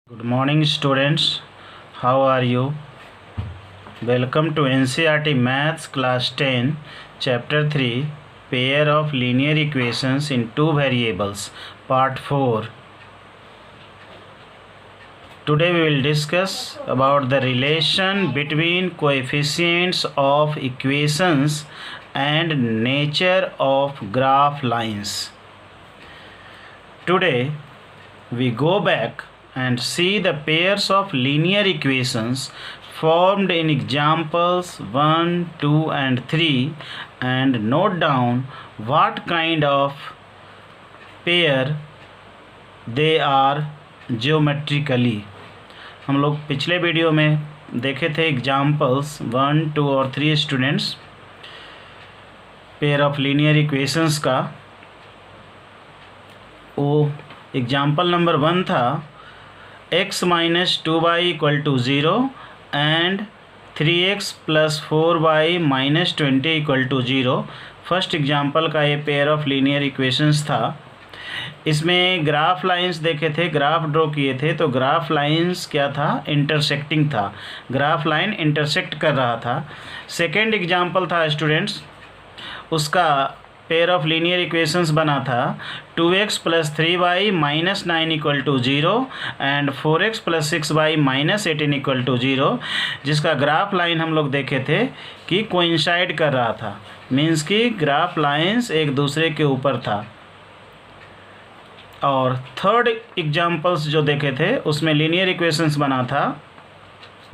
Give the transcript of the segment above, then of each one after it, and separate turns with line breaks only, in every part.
Good morning students, how are you? Welcome to NCERT Maths Class 10 Chapter 3 Pair of Linear Equations in Two Variables Part 4. Today we will discuss about the relation between coefficients of equations and nature of graph lines. Today we go back and see the pairs of linear equations formed in examples 1, 2 and 3 and note down what kind of pair they are geometrically. हम लोग पिछले video में देखे थे examples 1, 2 और 3 students pair of linear equations का। वो example number 1 था x minus 2y equal to 0 and 3x plus 4y minus 20 equal to 0। First example का ये पेयर ऑफ लीनियर इक्वेशंस था। इसमें ग्राफ लाइंस देखे थे, ग्राफ ड्रॉ किए थे, तो ग्राफ लाइंस क्या था, इंटरसेक्टिंग था, ग्राफ लाइन इंटरसेक्ट कर रहा था। सेकेंड एग्जाम्पल था स्टूडेंट्स, उसका पेयर ऑफ लीनियर इक्वेशंस बना था 2x plus 3y minus 9 equal to 0 and 4x plus 6y minus 18 equal to 0, जिसका ग्राफ लाइन हम लोग देखे थे कि कोइंसाइड कर रहा था, मीन्स कि ग्राफ लाइंस एक दूसरे के ऊपर था। और थर्ड एग्जाम्पल्स जो देखे थे उसमें लीनियर इक्वेशंस बना था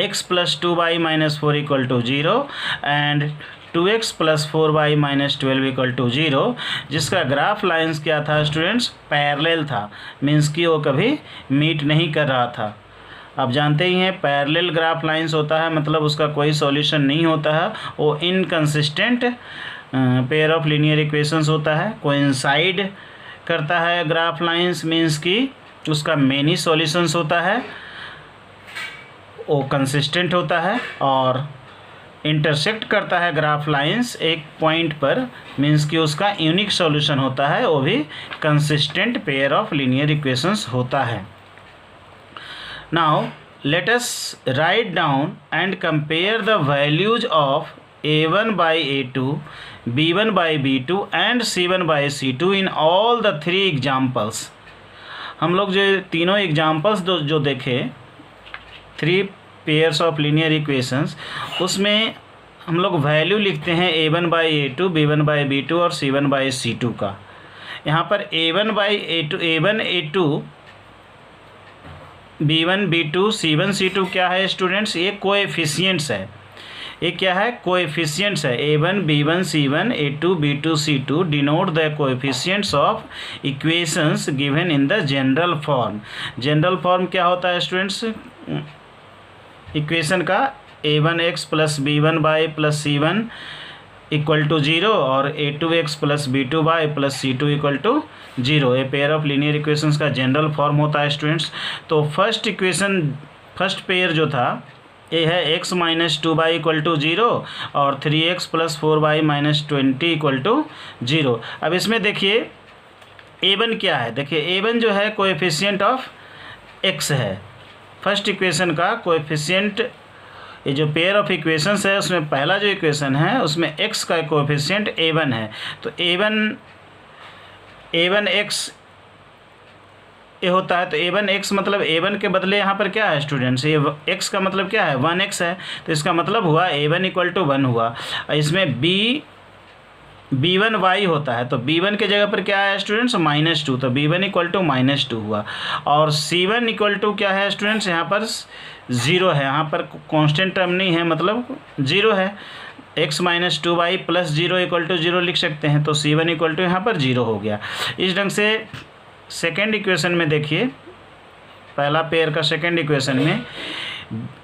x plus 2y minus 4 equal to 0 and 2x plus 4y minus 12 equal to 0, जिसका ग्राफ लाइंस क्या था स्टूडेंट्स, पैरेलल था, मीन्स कि वो कभी मीट नहीं कर रहा था। आप जानते ही हैं पैरेलल ग्राफ लाइंस होता है मतलब उसका कोई सॉल्यूशन नहीं होता है, वो inconsistent pair of linear equations होता है। कोइंसाइड करता है ग्राफ लाइंस मीन्स कि उसका मेनी सॉल्यूशंस होता है, वो कंसिस्टेंट होता है। और इंटरसेक्ट करता है ग्राफ लाइंस एक पॉइंट पर, मीन्स कि उसका यूनिक सॉल्यूशन होता है, वो भी consistent pair of linear equations होता है। Now let us write down and compare the values of a1 by a2, b1 by b2 and c1 by c2 in all the three examples। हम लोग जो तीनों एग्जाम्पल्स जो देखे, three pairs of linear equations, उसमें हम लोग value लिखते हैं a1 by a2, b1 by b2 और c1 by c2 का। यहाँ पर a1 by a2, a1 a2, b1 b2 c1 c2 क्या है स्टूडेंट्स, ये कोएफिशिएंट्स है। ये क्या है, कोएफिशिएंट्स है। a1 b1 c1 a2 b2 c2 denote the coefficients of equations given in the general form. General form क्या होता है स्टूडेंट्स इक्वेशन का, a1x plus b1 y plus c1 equal to 0 और a2x plus b2 y plus c2 equal to 0। ये pair of linear equations का general form होता है students. तो फर्स्ट इक्वेशन, फर्स्ट पेयर जो था ये है x minus 2y equal to 0 और 3x plus 4y minus 20 equal to 0। अब इसमें देखिए a1 क्या है, देखिए a1 जो है कोएफिशिएंट ऑफ x है। फर्स्ट इक्वेशन का कोएफिशिएंट, ये जो पेयर ऑफ इक्वेशंस है उसमें पहला जो इक्वेशन है उसमें x का कोएफिशिएंट a1 है। तो a1 x ये होता है, तो a1 x मतलब a1 के बदले यहाँ पर क्या है स्टूडेंट्स, ये x का मतलब क्या है 1x है, तो इसका मतलब हुआ a1 इक्वल टू 1 हुआ। इसमें b1 y होता है, तो b1 के जगह पर क्या है स्टूडेंट्स -2, तो b1 इक्वल टू -2 हुआ। और c1 इक्वल टू क्या है स्टूडेंट्स, यहाँ पर 0 है, यहाँ पर कांस्टेंट टर्म नहीं है मतलब 0 है। x minus 2y plus 0 equal to 0 लिख सकते हैं, तो c1 इक्वल टू यहाँ पर 0 हो गया। इस ढंग से सेकेंड इक्वेशन में देखिए, पहला पेयर का सेकेंड इक्वेशन में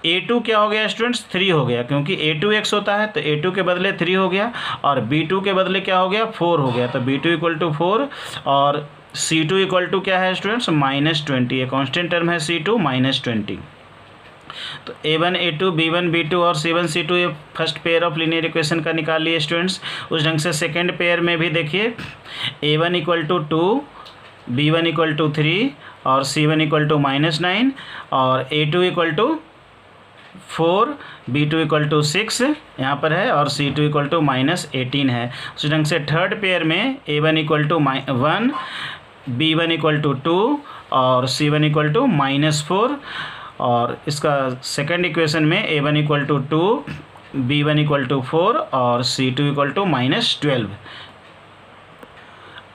a2 क्या हो गया स्टूडेंट्स, 3 हो गया, क्योंकि a2x होता है तो a2 के बदले 3 हो गया और b2 के बदले क्या हो गया 4 हो गया, तो b2 इक्वल टू 4 और c2 इक्वल टू क्या है स्टूडेंट्स -20, ये कांस्टेंट टर्म है c2 -20। तो a1 a2 b1 b2 और c1 c2 ये first pair of linear equation का निकाल लिए स्टूडेंट्स। उस ढंग से सेकेंड पेयर में भी देखिए a1 equal to 2 b1 equal to 3 और C1 इक्वल टू -9 और A2 equal to 4, B2 equal to 6 यहाँ पर है और C2 इक्वल टू -18 है। उसी ढंग से थर्ड पेयर में A1 equal to 1, B1 equal to 2 और C1 इक्वल टू -4 और इसका सेकंड इक्वेशन में A1 equal to 2, B1 equal to 4 और C2 इक्वल टू -12।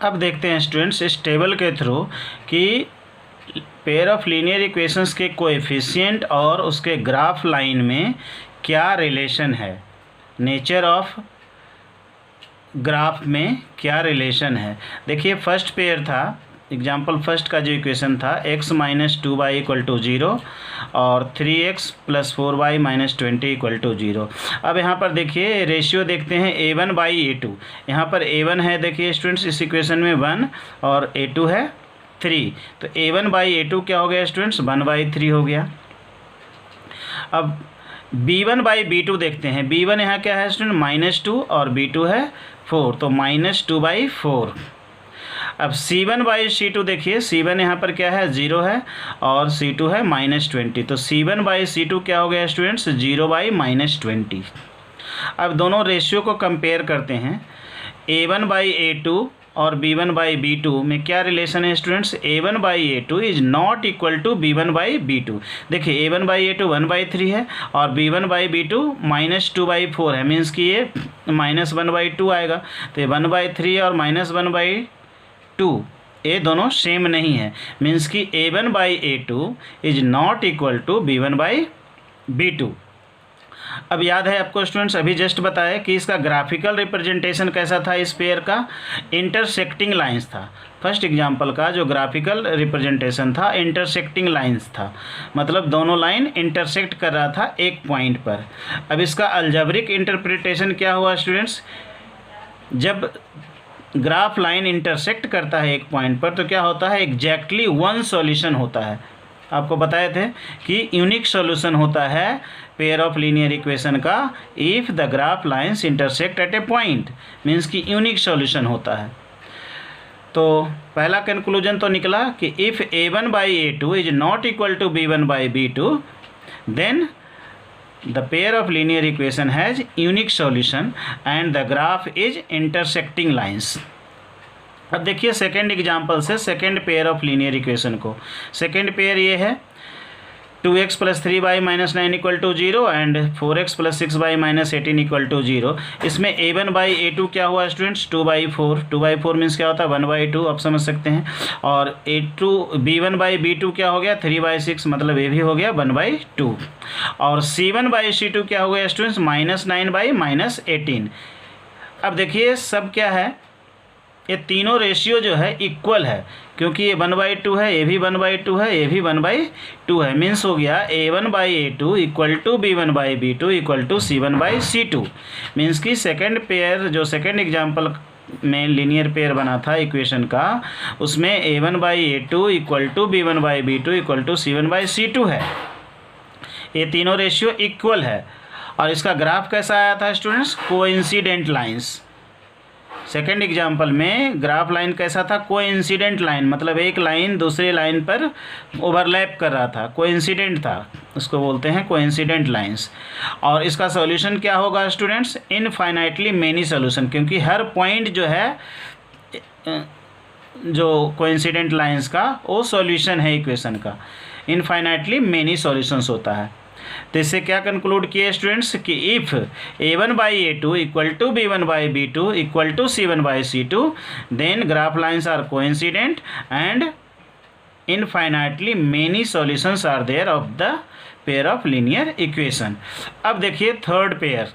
अब देखते हैं स्टूडेंट्स इस टेबल के थ्रू कि पेयर ऑफ लीनियर इक्वेशंस के कोएफिशिएंट और उसके ग्राफ लाइन में क्या रिलेशन है, नेचर ऑफ ग्राफ में क्या रिलेशन है। देखिए फर्स्ट पेयर था, एग्जाम्पल फर्स्ट का जो इक्वेशन था x - 2y इक्वल टू 0 और 3x + 4y - 20 इक्वल टू 0। अब यहाँ पर देखिए रेशियो देखते हैं A1/A2। यहाँ पर A1 है देखिए स्टूडेंट्स इस इक्वेशन में 1 और A2 है 3, तो A1/A2 क्या हो गया स्टूडेंट्स 1/3 हो गया। अब B1/B2 देखते हैं, B1 यहाँ क्या है स्टूडेंट -2 और B2 है 4, तो -2/4। अब C1/C2 देखिए, C1 यहाँ पर क्या है 0 है और C2 है -20, तो C1/C2 क्या हो गया स्टूडेंट्स 0/-20। अब दोनों रेशियो को कंपेयर करते हैं, A1/A2 और B1/B2 में क्या रिलेशन है students, A1/A2 is not equal to B1/B2। देखिए A1/A2 1/3 है और B1/B2 -2/4 है, मीन्स कि ये -1/2 आएगा, तो ये 1/3 और -1/2 ये दोनों सेम नहीं है, मीन्स कि A1/A2 is not equal to B1/B2। अब याद है आपको स्टूडेंट्स, अभी जस्ट बताया कि इसका ग्राफिकल रिप्रेजेंटेशन कैसा था, इस पेयर का इंटरसेक्टिंग लाइंस था। फर्स्ट एग्जांपल का जो ग्राफिकल रिप्रेजेंटेशन था इंटरसेक्टिंग लाइंस था, मतलब दोनों लाइन इंटरसेक्ट कर रहा था एक पॉइंट पर। अब इसका अलजेब्रिक इंटरप्रिटेशन क्या हुआ स्टूडेंट्स, जब ग्राफ लाइन इंटरसेक्ट करता है एक पॉइंट पर तो क्या होता है, एग्जैक्टली वन सॉल्यूशन होता है। आपको बताए थे कि यूनिक सॉल्यूशन होता है पेयर ऑफ लीनियर इक्वेशन का if the graph lines intersect at a point, means कि यूनिक सॉल्यूशन होता है। तो पहला कंक्लूजन तो निकला कि if A1/A2 is not equal to B1/B2 then the pair of linear equation has unique solution and the graph is intersecting lines। अब देखिए सेकेंड एग्जांपल से second pair of linear equation को, सेकेंड पेयर ये है 2x + 3y - 9 equal to 0 and 4x + 6y - 18 equal to 0। इसमें A1/A2 क्या हुआ students 2/4, 2/4 means क्या होता है 1/2, आप समझ सकते हैं। और B1/B2 क्या हो गया 3/6, मतलब ये भी हो गया 1/2। और C1/C2 क्या हो गया स्टूडेंट्स -9/- 18। अब देखिए सब क्या है, ये तीनों रेशियो जो है इक्वल है, क्योंकि ये 1/2 है, ये भी 1/2 है, ये भी 1/2 है, मीन्स हो गया A1/A2 equal to B1/B2 equal to C1/C2। Means कि सेकेंड पेयर जो सेकेंड एग्जांपल में लीनियर पेयर बना था इक्वेशन का, उसमें A1/A2 equal to B1/B2 equal to C1/C2 है। ये तीनों रेशियो इक्वल है। और इसका ग्राफ कैसा आया था students, coincident lines. Second example में ग्राफ लाइन कैसा था, कोइंसिडेंट लाइन, मतलब एक लाइन दूसरे लाइन पर ओवरलैप कर रहा था, कोइंसिडेंट था, उसको बोलते हैं कोइंसिडेंट लाइंस। और इसका सॉल्यूशन क्या होगा स्टूडेंट्स, इनफाइनाइटली मेनी सॉल्यूशन, क्योंकि हर पॉइंट जो है जो कोइंसिडेंट लाइंस का वो सॉल्यूशन है इक्वेशन का, इनफाइनाइटली मेनी सॉल्यूशंस होता है। तो इससे क्या कंक्लूड किए स्टूडेंट्स कि if A1/A2 equal to B1/B2 equal to C1/C2 then graph lines are coincident and infinitely many solutions are there of the pair of linear equation. अब देखिए थर्ड पेयर,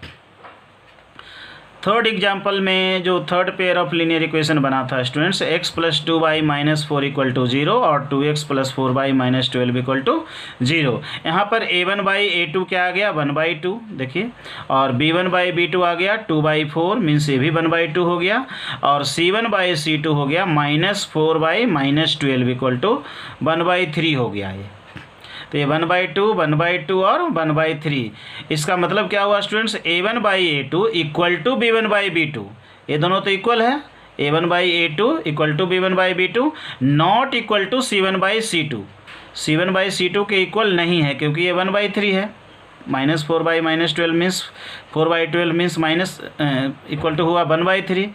थर्ड एग्जाम्पल में जो third pair of linear equation बना था students x + 2y - 4 equal to 0 और 2x + 4y - 12 equal to 0। यहाँ पर A1/A2 क्या आ गया 1/2 देखिए, और B1/B2 आ गया 2/4 मीन्स ये भी 1/2 हो गया, और C1/C2 हो गया -4y - 12 इक्वल टू 1/3 हो गया ये। तो ये 1/2, 1/2 और 1/3, इसका मतलब क्या हुआ students A1/A2 equal to B1/B2, ये दोनों तो इक्वल है, A1/A2 equal to B1/B2 not equal to C1/C2। C1/C2 के इक्वल नहीं है क्योंकि ये 1/3 है। -4/-12 means 4/12 means minus equal to हुआ 1/3।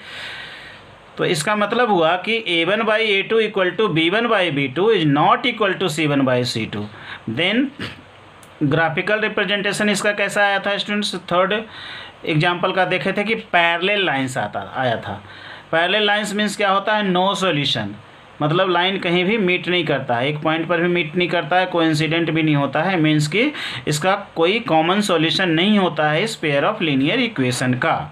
तो इसका मतलब हुआ कि A1/A2 equal to B1/B2 is not equal to C1/C2। Then graphical representation इसका कैसा आया था स्टूडेंट्स? थर्ड एग्जाम्पल का देखे थे कि पैरेलल लाइंस आया था। पैरेलल लाइंस मीन्स क्या होता है? नो सॉल्यूशन, मतलब लाइन कहीं भी मीट नहीं करता है, एक पॉइंट पर भी मीट नहीं करता है, कोइंसिडेंट भी नहीं होता है, मीन्स कि इसका कोई कॉमन सॉल्यूशन नहीं होता है इस पेयर ऑफ लीनियर इक्वेशन का।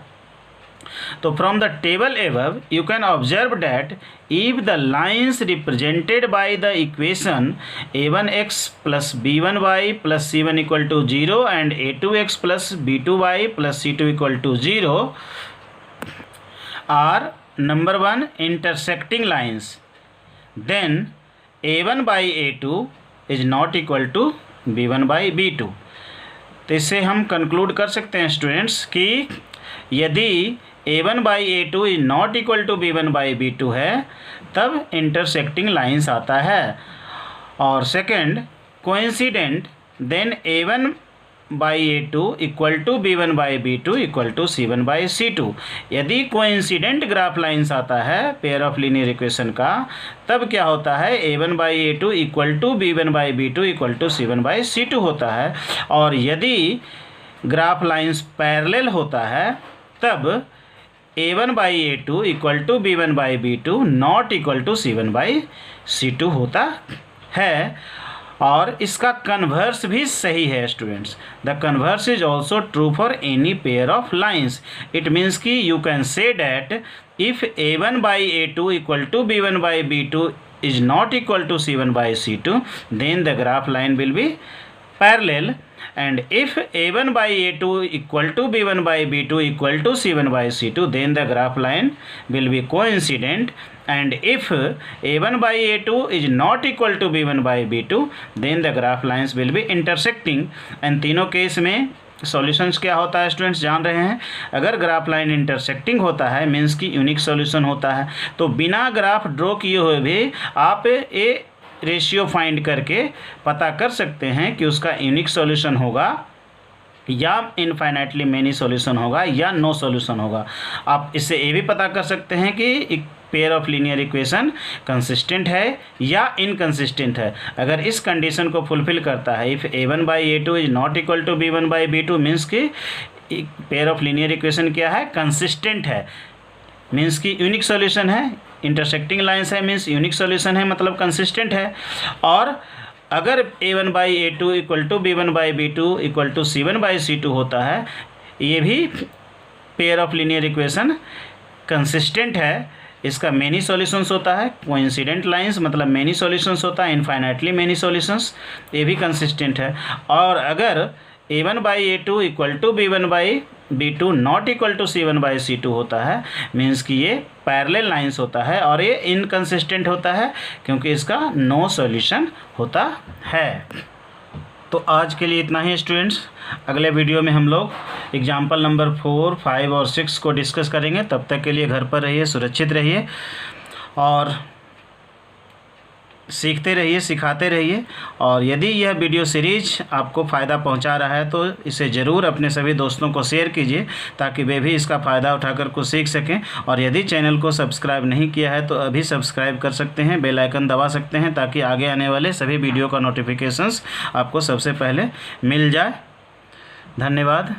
तो from the table above you can observe that if the lines represented by the equation a1x plus b1y plus c1 equal to 0 and a2x plus b2y plus c2 equal to 0 are number 1 intersecting lines, then a1 by a2 is not equal to b1 by b2। तो इससे हम conclude कर सकते हैं students कि यदि A1/A2 is not equal to B1/B2 है तब इंटरसेक्टिंग लाइंस आता है। और second coincident then A1/A2 equal to B1/B2 equal to C1/C2। यदि कोइंसिडेंट ग्राफ लाइंस आता है पेयर ऑफ लीनियर इक्वेशन का तब क्या होता है? A1/A2 equal to B1/B2 equal to C1/C2 होता है। और यदि ग्राफ लाइंस पैरेलल होता है तब A1/A2 equal to B1/B2 not equal to C1/C2 होता है। और इसका कन्वर्स भी सही है students. The converse is also true for any pair of lines. It means कि you can say that if A1/A2 equal to B1/B2 is not equal to C1/C2 then the graph line will be parallel, and if A1/A2 equal to B1/B2 equal to C1/C2 then the graph line will be coincident, and if A1/A2 is not equal to B1/B2 then the graph lines will be intersecting। and तीनों case में solutions क्या होता है students जान रहे हैं? अगर graph line intersecting होता है मीन्स कि यूनिक सॉल्यूशन होता है। तो बिना ग्राफ ड्रॉ किए हुए भी आप ए रेशियो फाइंड करके पता कर सकते हैं कि उसका यूनिक सॉल्यूशन होगा या इनफाइनाइटली मेनी सॉल्यूशन होगा या नो सॉल्यूशन होगा। आप इससे ये भी पता कर सकते हैं कि एक pair of linear equation consistent है या इनकंसिस्टेंट है। अगर इस कंडीशन को फुलफिल करता है if A1/A2 is not equal to B1/B2 means कि पेयर ऑफ लीनियर इक्वेशन क्या है? कंसिस्टेंट है, मीन्स कि यूनिक सॉल्यूशन है। इंटरसेक्टिंग लाइंस है मीन्स यूनिक सॉल्यूशन है, मतलब कंसिस्टेंट है। और अगर A1/A2 equal to B1/B2 equal to C1/C2 होता है, ये भी pair of linear equation consistent है। इसका मेनी सॉल्यूशंस होता है, कोइंसिडेंट लाइंस मतलब मेनी सॉल्यूशंस होता है, इनफाइनाइटली मेनी सॉल्यूशंस, ये भी कंसिस्टेंट है। और अगर A1/A2 equal to B1/B2 not equal to C1/C2 होता है मीन्स कि ये पैरेलल लाइंस होता है और ये इनकंसिस्टेंट होता है क्योंकि इसका नो सॉल्यूशन होता है। तो आज के लिए इतना ही स्टूडेंट्स। अगले वीडियो में हम लोग एग्जाम्पल नंबर 4, 5 और 6 को डिस्कस करेंगे। तब तक के लिए घर पर रहिए, सुरक्षित रहिए और सीखते रहिए, सिखाते रहिए। और यदि यह वीडियो सीरीज आपको फ़ायदा पहुंचा रहा है तो इसे ज़रूर अपने सभी दोस्तों को शेयर कीजिए ताकि वे भी इसका फ़ायदा उठाकर कुछ सीख सकें। और यदि चैनल को सब्सक्राइब नहीं किया है तो अभी सब्सक्राइब कर सकते हैं, बेल आइकन दबा सकते हैं ताकि आगे आने वाले सभी वीडियो का नोटिफिकेशंस आपको सबसे पहले मिल जाए। धन्यवाद।